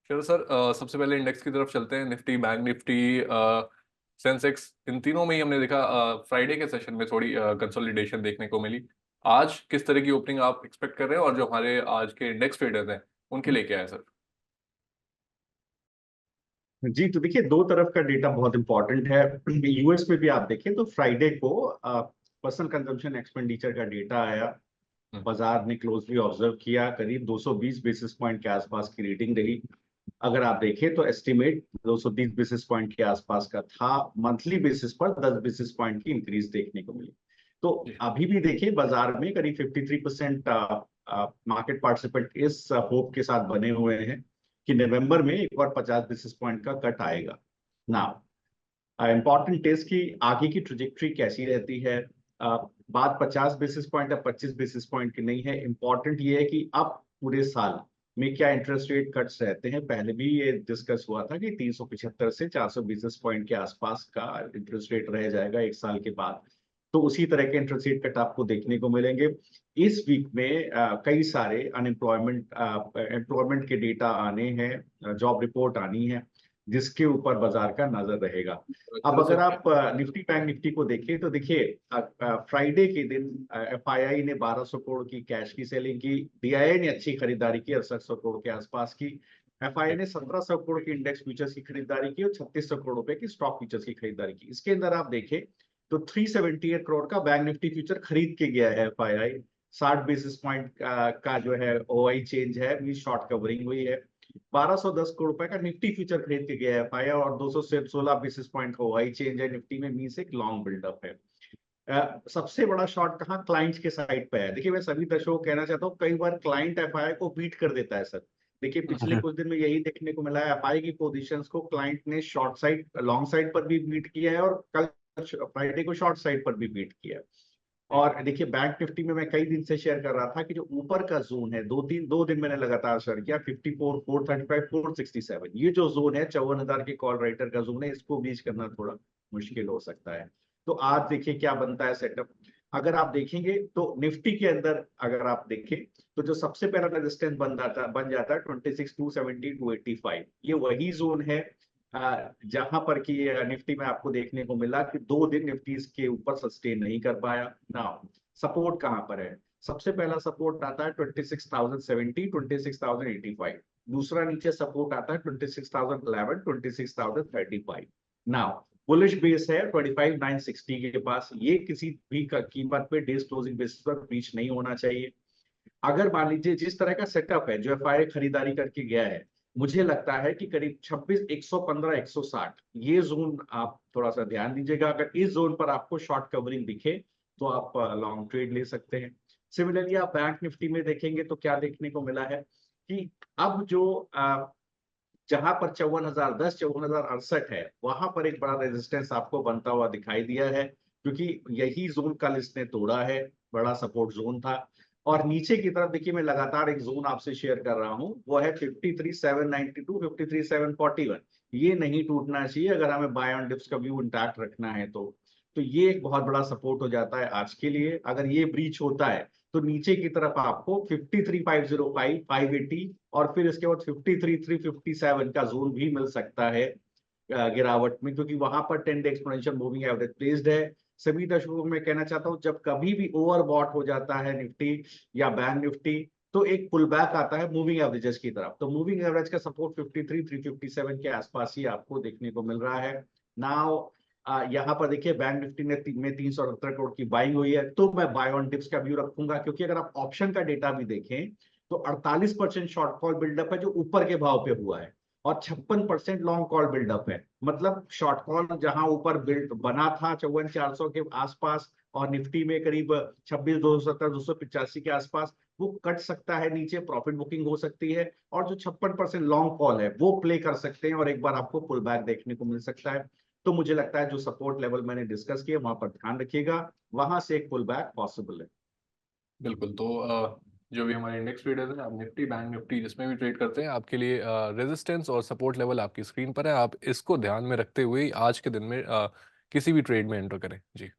चलो सर, सबसे पहले इंडेक्स की तरफ चलते हैं। निफ्टी, बैंक निफ्टी, सेंसेक्स, इन तीनों में ही हमने देखा फ्राइडे के सेशन में थोड़ी कंसोलिडेशन देखने को मिली। आज किस तरह की ओपनिंग आप एक्सपेक्ट कर रहे हैं, और जो हमारे आज के इंडेक्स ट्रेडर्स हैं उनके लिए क्या है सर? जी, तो देखिए, दो तरफ का डेटा बहुत इंपॉर्टेंट है। यूएस में भी आप देखें तो फ्राइडे को पर्सनल कंजम्पशन एक्सपेंडिचर का डेटा आया। हम्म। बाजार ने क्लोजली ऑब्जर्व किया, करीब 220 बेसिस पॉइंट के आसपास की रीडिंग रही। अगर आप देखें तो एस्टिमेट 230 बेसिस पॉइंट के आसपास का था। मंथली बेसिस पर 10 बेसिस पॉइंट की इंक्रीज देखने को मिली। तो जी। अभी भी देखिए, बाजार में करीब 53% मार्केट पार्टिसिपेंट इस होप के साथ बने हुए हैं कि नवंबर में एक और 50 बेसिस पॉइंट का कट आएगा। ना इम्पॉर्टेंट टेस्ट की आगे की ट्रेजेक्टरी कैसी रहती है। बात 50 बेसिस पॉइंट या 25 बेसिस पॉइंट की नहीं है। इम्पॉर्टेंट ये है कि अब पूरे साल में क्या इंटरेस्ट रेट कट्स रहते हैं। पहले भी ये डिस्कस हुआ था कि 375 से 400 बेसिस पॉइंट के आसपास का इंटरेस्ट रेट रह जाएगा एक साल के बाद। तो उसी तरह के इंटरेस्ट रेट कट आपको देखने को मिलेंगे। इस वीक में कई सारे एम्प्लॉयमेंट के डेटा आने हैं, जॉब रिपोर्ट आनी है, जिसके ऊपर बाजार का नजर रहेगा। अब चलो अगर सर। आप निफ्टी बैंक निफ्टी को देखें तो देखिए, फ्राइडे के दिन एफआईआई ने 1200 करोड़ की कैश की सेलिंग की। डीआईआई ने अच्छी खरीदारी की, 6800 करोड़ के आसपास की। एफआईआई ने 1700 करोड़ की इंडेक्स फ्यूचर्स की खरीदारी की और 3600 करोड़ रुपए की स्टॉक फ्यूचर्स की खरीदारी की। इसके अंदर आप देखें तो 378 करोड़ का बैंक निफ्टी फ्यूचर खरीद के गया है एफआईआई। 60 बेसिस पॉइंट का जो है ओआई चेंज है, भी शॉर्ट कवरिंग हुई है। 1210 करोड़ रुपए का निफ्टी फ्यूचर खरीद के गया है एफआईआई, और 216 बेसिस पॉइंट का ओआई चेंज है निफ्टी में, मींस एक लॉन्ग बिल्डअप है। सबसे बड़ा शॉर्ट कहाँ क्लाइंट्स के साइड पे है। देखिए, मैं सभी दर्शकों को कहना चाहता हूँ, कई बार क्लाइंट एफआईआई को बीट कर देता है सर। देखिए, पिछले कुछ दिन में यही देखने को मिला है, एफआईआई की पोजीशंस को क्लाइंट ने शॉर्ट साइड लॉन्ग साइड पर भी बीट किया है, और कल फ्राइडे को शॉर्ट साइड पर भी बीट किया है। और देखिए, बैंक निफ्टी में मैं कई दिन से शेयर कर रहा था कि जो ऊपर का जोन है, दो दिन मैंने लगातार शेयर किया, 54, 435, 467, ये जो जोन है 54,000 के कॉल राइटर का जोन है, इसको बीच करना थोड़ा मुश्किल हो सकता है। तो आज देखिए क्या बनता है सेटअप। अगर आप देखेंगे तो निफ्टी के अंदर अगर आप देखें तो जो सबसे पहला रेजिस्टेंस बन जाता है 26,270, 285, ये वही जोन है जहां पर कि निफ्टी में आपको देखने को मिला कि 2 दिन निफ्टी इसके ऊपर सस्टेन नहीं कर पाया ना। सपोर्ट कहां पर है? सबसे पहला सपोर्ट आता है 26,070, 26,085। दूसरा नीचे सपोर्ट आता है 26,011, 26,035। नाउ बुलिश बेस है 25,960 के पास, ये किसी भी कीमत पे डेज क्लोजिंग बेसिस पर ब्रीच नहीं होना चाहिए। अगर मान लीजिए जिस तरह का सेटअप है, जो एफआईआई खरीदारी करके गया है, मुझे लगता है कि करीब 26, 115, 160, ये जोन आप थोड़ा सा ध्यान दीजिएगा। अगर इस जोन पर आपको शॉर्ट कवरिंग दिखे तो आप लॉन्ग ट्रेड ले सकते हैं। सिमिलरली आप बैंक निफ्टी में देखेंगे तो क्या देखने को मिला है कि अब जो जहां पर 54,010, 54,068 है, वहां पर एक बड़ा रेजिस्टेंस आपको बनता हुआ दिखाई दिया है, क्योंकि यही जोन कल इसने तोड़ा है, बड़ा सपोर्ट जोन था। और नीचे की तरफ देखिए, मैं लगातार एक जोन आपसे शेयर कर रहा हूं, वो है 53,792, 53,741। ये नहीं टूटना चाहिए अगर हमें बाय ऑन डिप्स का व्यू इंटैक्ट रखना है तो ये एक बहुत बड़ा सपोर्ट हो जाता है आज के लिए। अगर ये ब्रीच होता है तो नीचे की तरफ आपको 53,505, 580, और फिर इसके बाद 53,357 का जोन भी मिल सकता है गिरावट में, क्योंकि वहां पर 10 day exponential moving average placed है। सभी दर्शकों को मैं कहना चाहता हूं, जब कभी भी ओवरबॉट हो जाता है निफ्टी या बैंक निफ्टी, तो एक पुल बैक आता है मूविंग एवरेजेस की तरफ। तो मूविंग एवरेज का सपोर्ट 53, 357 के आसपास ही आपको देखने को मिल रहा है। नाउ यहाँ पर देखिए, बैंक निफ्टी में 378 करोड़ की बाइंग हुई है, तो मैं बाय ऑन डिप्स का व्यू रखूंगा, क्योंकि अगर आप ऑप्शन का डेटा भी देखें तो 48% शॉर्ट कॉल बिल्डअप है जो ऊपर के भाव पे हुआ है, और 56% लॉन्ग कॉल बिल्डअप है। मतलब शॉर्ट कॉल जहां ऊपर बिल्ड बना था 54,400 के आसपास, और निफ्टी में करीब 26,270, 285 के आसपास, वो कट सकता है नीचे, प्रॉफिट बुकिंग हो सकती है, और जो 56% लॉन्ग कॉल है वो प्ले कर सकते हैं, और एक बार आपको पुल बैक देखने को मिल सकता है। तो मुझे लगता है जो सपोर्ट लेवल मैंने डिस्कस किया वहां पर ध्यान रखिएगा, वहां से एक पुल बैक पॉसिबल है। बिल्कुल। तो जो भी हमारे इंडेक्स ट्रेडर्स हैं, आप निफ्टी, बैंक निफ्टी जिसमें भी ट्रेड करते हैं, आपके लिए रेजिस्टेंस और सपोर्ट लेवल आपकी स्क्रीन पर है। आप इसको ध्यान में रखते हुए ही आज के दिन में किसी भी ट्रेड में एंटर करें। जी।